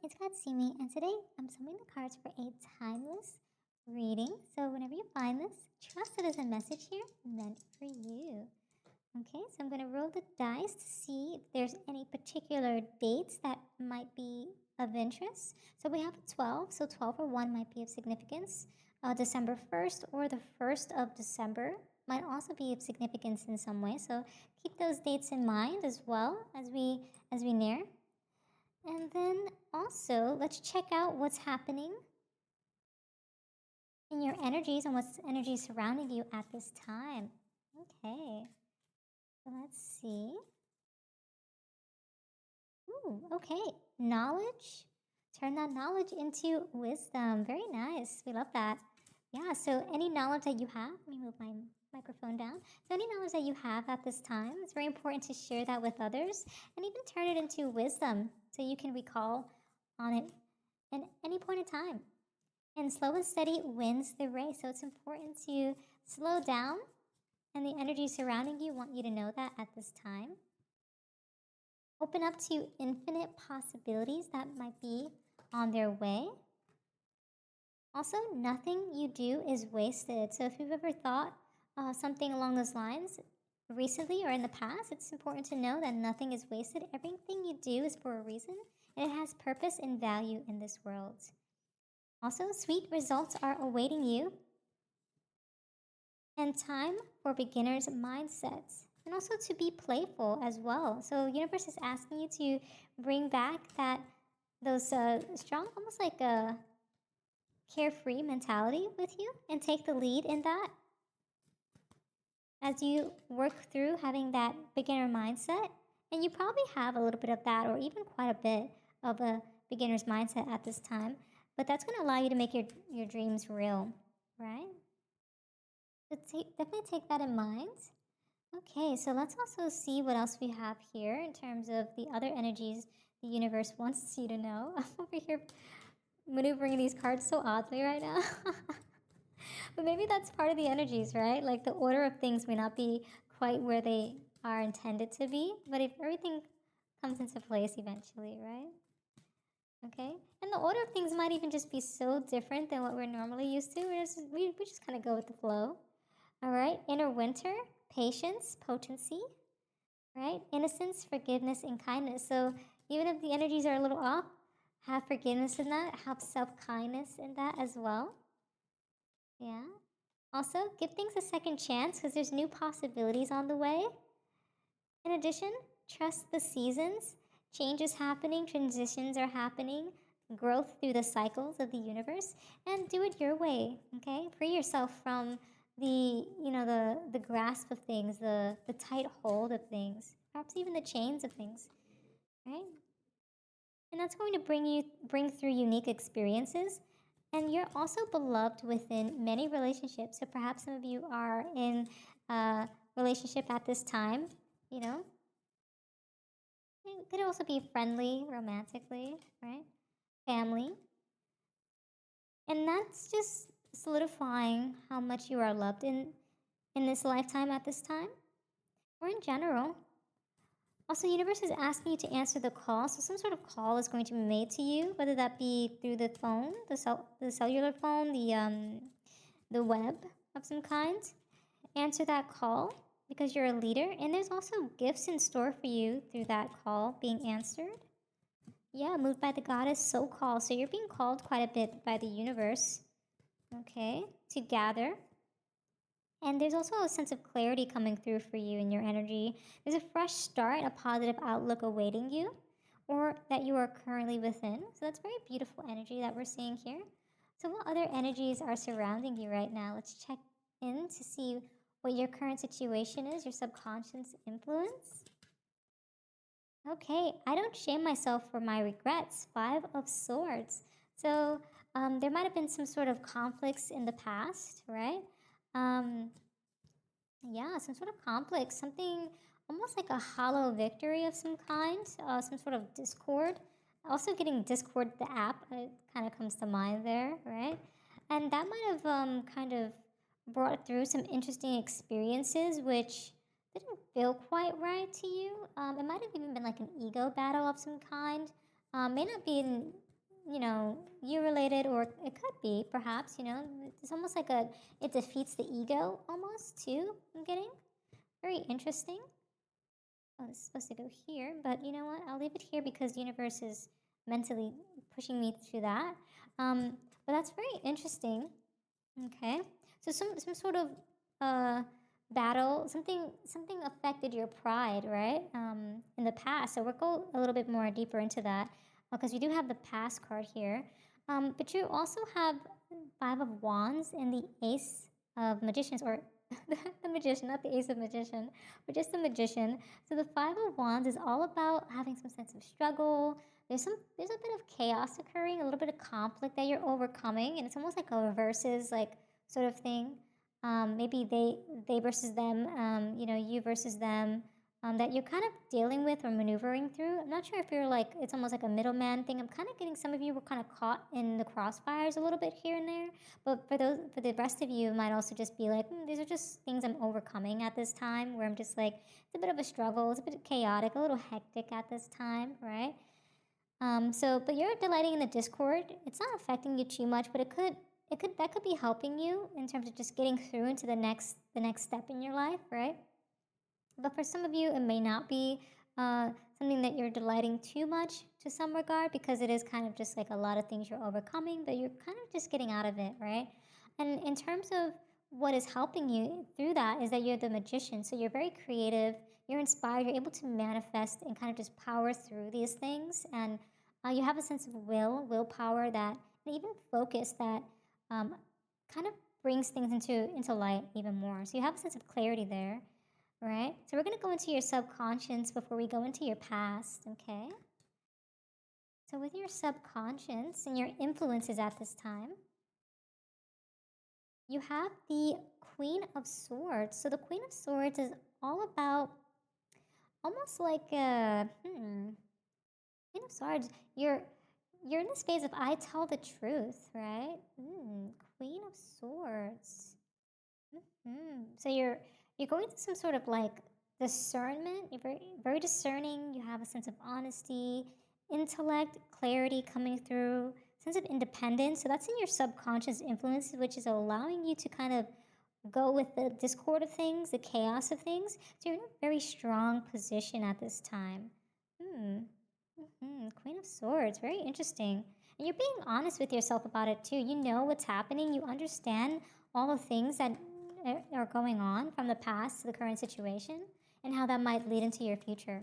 it's Katsumi, and today I'm summoning the cards for a timeless reading. So whenever you find this, trust it as a message here meant for you. Okay, so I'm going to roll the dice to see if there's any particular dates that might be of interest. So we have a 12, so 12 or 1 might be of significance. December 1st or the 1st of December might also be of significance in some way. So keep those dates in mind as well as we near. And then also, let's check out what's happening in your energies and what's energy surrounding you at this time. Okay, so let's see. Ooh, okay, knowledge. Turn that knowledge into wisdom. Very nice. We love that. Yeah, so any knowledge that you have, let me move my microphone down. So any knowledge that you have at this time, it's very important to share that with others and even turn it into wisdom so you can recall on it at any point in time. And slow and steady wins the race. So it's important to slow down, and the energy surrounding you want you to know that at this time. Open up to infinite possibilities that might be on their way. Also, nothing you do is wasted. So if you've ever thought something along those lines recently or in the past, it's important to know that nothing is wasted. Everything you do is for a reason, and it has purpose and value in this world. Also, sweet results are awaiting you, and time for beginners' mindsets, and also to be playful as well. So, universe is asking you to bring back those strong, almost like a carefree mentality with you, and take the lead in that as you work through having that beginner mindset. And you probably have a little bit of that, or even quite a bit of a beginner's mindset at this time. But that's going to allow you to make your dreams real, right? So definitely take that in mind. Okay, so let's also see what else we have here in terms of the other energies the universe wants you to know. I'm over here maneuvering these cards so oddly right now. But maybe that's part of the energies, right? Like the order of things may not be quite where they are intended to be, but if everything comes into place eventually, right? Okay, and the order of things might even just be so different than what we're normally used to. We just kind of go with the flow. All right, inner winter, patience, potency, right? Innocence, forgiveness, and kindness. So even if the energies are a little off, have forgiveness in that, have self kindness in that as well. Yeah. Also, give things a second chance because there's new possibilities on the way. In addition, trust the seasons. Change is happening, transitions are happening, growth through the cycles of the universe, and do it your way, okay? Free yourself from the grasp of things, the tight hold of things, perhaps even the chains of things, right? And that's going to bring through unique experiences. And you're also beloved within many relationships. So perhaps some of you are in a relationship at this time, you know. It could also be friendly, romantically, right? Family. And that's just solidifying how much you are loved in this lifetime at this time, or in general. Also, universe is asking you to answer the call. So some sort of call is going to be made to you, whether that be through the phone, the cellular phone, the web of some kind. Answer that call because you're a leader, and there's also gifts in store for you through that call being answered. Yeah, moved by the goddess so called. So you're being called quite a bit by the universe, okay, to gather. And there's also a sense of clarity coming through for you in your energy. There's a fresh start, a positive outlook awaiting you, or that you are currently within. So that's very beautiful energy that we're seeing here. So what other energies are surrounding you right now? Let's check in to see what your current situation is, your subconscious influence. Okay, I don't shame myself for my regrets. 5 of Swords. So there might have been some sort of conflicts in the past, right? Yeah, some sort of conflict, something almost like a hollow victory of some kind, some sort of discord. Also, getting Discord, the app, it kind of comes to mind there, right? And that might have kind of brought through some interesting experiences which didn't feel quite right to you. It might have even been like an ego battle of some kind. May not be you know, you related, or it could be perhaps, you know, it's almost like it defeats the ego almost too. I'm getting very interesting. Oh, this is supposed to go here, but you know what? I'll leave it here because the universe is mentally pushing me through that. But that's very interesting. Okay, so some sort of uh, battle, something affected your pride, right? In the past. So we'll go a little bit more deeper into that because we do have the past card here. But you also have Five of Wands and the Ace of Magicians, or the Magician, not the Ace of Magician, but just the Magician. So the Five of Wands is all about having some sense of struggle. There's a bit of chaos occurring, a little bit of conflict that you're overcoming, and it's almost like a versus like sort of thing. Maybe they versus them, you know, you versus them, that you're kind of dealing with or maneuvering through. I'm not sure if you're like, it's almost like a middleman thing. I'm kind of getting some of you were kind of caught in the crossfires a little bit here and there. But for the rest of you, it might also just be like, these are just things I'm overcoming at this time, where I'm just like, it's a bit of a struggle, it's a bit chaotic, a little hectic at this time, right? But you're delighting in the discord. It's not affecting you too much, but that could be helping you in terms of just getting through into the next step in your life, right? But for some of you, it may not be something that you're delighting too much to some regard, because it is kind of just like a lot of things you're overcoming, but you're kind of just getting out of it, right? And in terms of what is helping you through that is that you're the magician. So you're very creative, you're inspired, you're able to manifest and kind of just power through these things. And you have a sense of willpower that, and even focus that kind of brings things into light even more. So you have a sense of clarity there. Right? So we're going to go into your subconscious before we go into your past, okay? So with your subconscious and your influences at this time, you have the Queen of Swords. So the Queen of Swords is all about almost like a Queen of Swords. You're in this phase of I tell the truth, right? Queen of Swords. So you're going through some sort of like discernment. You're very discerning. You have a sense of honesty, intellect, clarity coming through, sense of independence. So that's in your subconscious influences, which is allowing you to kind of go with the discord of things, the chaos of things. So you're in a very strong position at this time. Queen of Swords, very interesting. And you're being honest with yourself about it too. You know what's happening. You understand all the things that are going on from the past to the current situation and how that might lead into your future.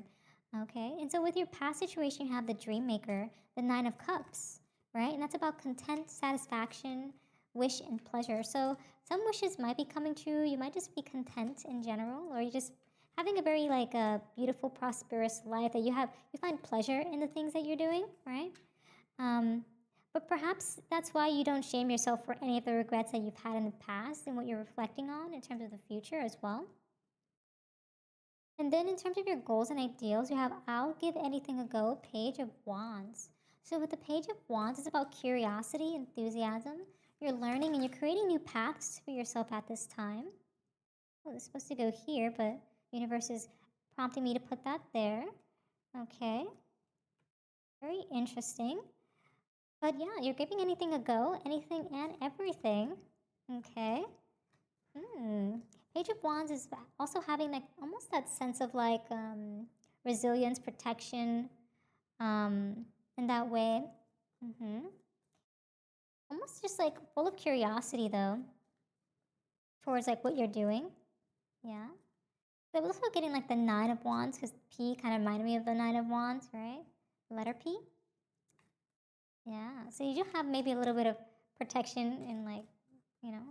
Okay, and so with your past situation, you have the Dream Maker, the Nine of Cups, right? And that's about content, satisfaction, wish, and pleasure. So some wishes might be coming true. You might just be content in general, or you just having a very like a beautiful, prosperous life that you find pleasure in the things that you're doing, right? But perhaps that's why you don't shame yourself for any of the regrets that you've had in the past and what you're reflecting on in terms of the future as well. And then in terms of your goals and ideals, you have I'll give anything a go, Page of Wands. So with the Page of Wands, it's about curiosity, enthusiasm. You're learning and you're creating new paths for yourself at this time. Oh, it's supposed to go here, but universe is prompting me to put that there. Okay. Very interesting. But yeah, you're giving anything a go, anything and everything. Okay. Page of Wands is also having like almost that sense of like resilience, protection, in that way. Almost just like full of curiosity though, towards like what you're doing. Yeah. But I'm also getting like the Nine of Wands, because P kind of reminded me of the Nine of Wands, right? Letter P. Yeah. So you do have maybe a little bit of protection in like, you know,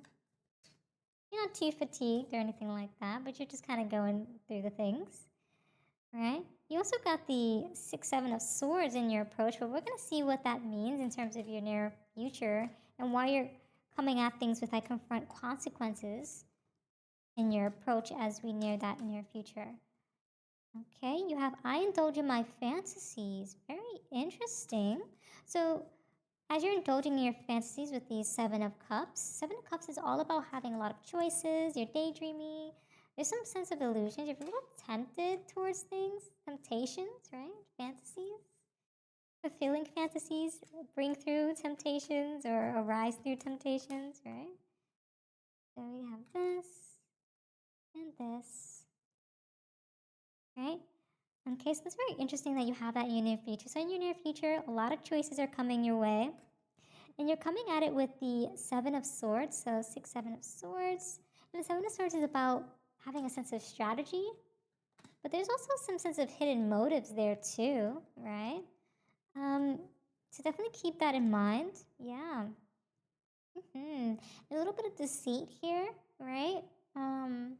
you're not too fatigued or anything like that, but you're just kind of going through the things, right? You also got the 6, 7 of Swords in your approach, but we're going to see what that means in terms of your near future and why you're coming at things with like confront consequences in your approach as we near that near future. Okay, you have I indulge in my fantasies. Very interesting. So as you're indulging in your fantasies with these Seven of Cups is all about having a lot of choices, you're daydreaming, there's some sense of illusions, you're a little tempted towards things, temptations, right? Fantasies. fulfilling fantasies bring through temptations or arise through temptations, right? So we have this and this, right? Okay, so it's very interesting that you have that in your near future. So in your near future, a lot of choices are coming your way. And you're coming at it with the Seven of Swords. So 6, 7 of Swords. And the Seven of Swords is about having a sense of strategy. But there's also some sense of hidden motives there too, right? So definitely keep that in mind. Yeah. A little bit of deceit here, right? Um,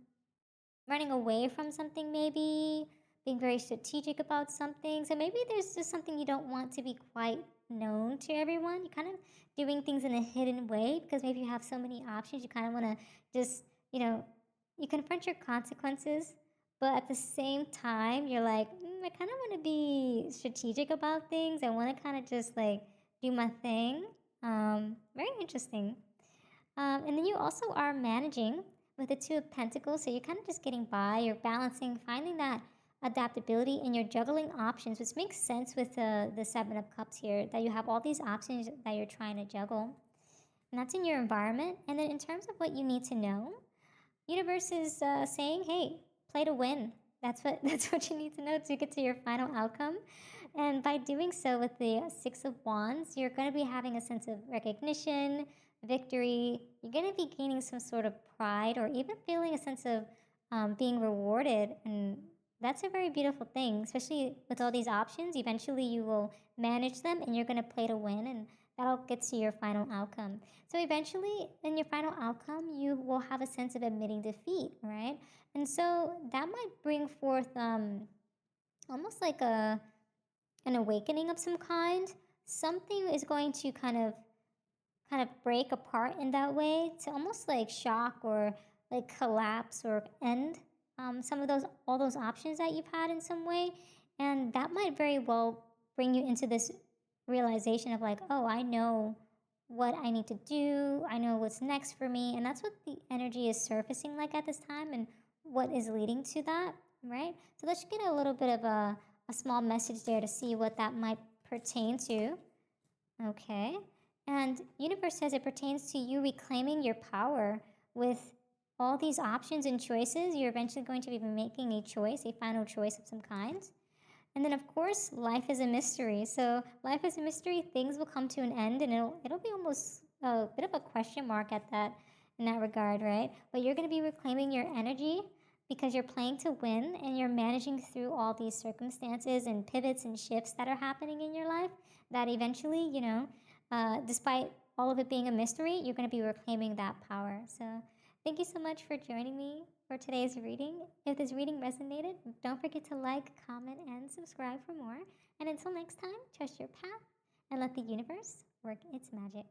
Running away from something, maybe being very strategic about something. So maybe there's just something you don't want to be quite known to everyone. You're kind of doing things in a hidden way because maybe you have so many options. You kind of want to just, you confront your consequences, but at the same time, you're like, I kind of want to be strategic about things. I want to kind of just like do my thing. Very interesting. And then you also are managing with the Two of Pentacles, so you're kind of just getting by, you're balancing, finding that adaptability, and you're juggling options, which makes sense with the Seven of Cups here, that you have all these options that you're trying to juggle. And that's in your environment. And then in terms of what you need to know, universe is saying, hey, play to win. That's what you need to know to get to your final outcome. And by doing so with the Six of Wands, you're going to be having a sense of recognition, victory. You're going to be gaining some sort of pride or even feeling a sense of being rewarded. And that's a very beautiful thing, especially with all these options. Eventually, you will manage them and you're going to play to win. And that'll get to your final outcome. So eventually, in your final outcome, you will have a sense of admitting defeat, right? And so that might bring forth almost like an awakening of some kind. Something is going to kind of break apart in that way to almost like shock or like collapse or end some of all those options that you've had in some way, and that might very well bring you into this realization of like, oh, I know what I need to do, I know what's next for me, and that's what the energy is surfacing like at this time and what is leading to that, right? So let's get a little bit of a small message there to see what that might pertain to. Okay. And universe says it pertains to you reclaiming your power with all these options and choices. You're eventually going to be making a choice, a final choice of some kind. And then of course, life is a mystery. So life is a mystery, things will come to an end and it'll be almost a bit of a question mark at that in that regard, right? But you're going to be reclaiming your energy because you're playing to win and you're managing through all these circumstances and pivots and shifts that are happening in your life that eventually, despite all of it being a mystery, you're going to be reclaiming that power. So thank you so much for joining me for today's reading. If this reading resonated, don't forget to like, comment, and subscribe for more. And until next time, trust your path and let the universe work its magic.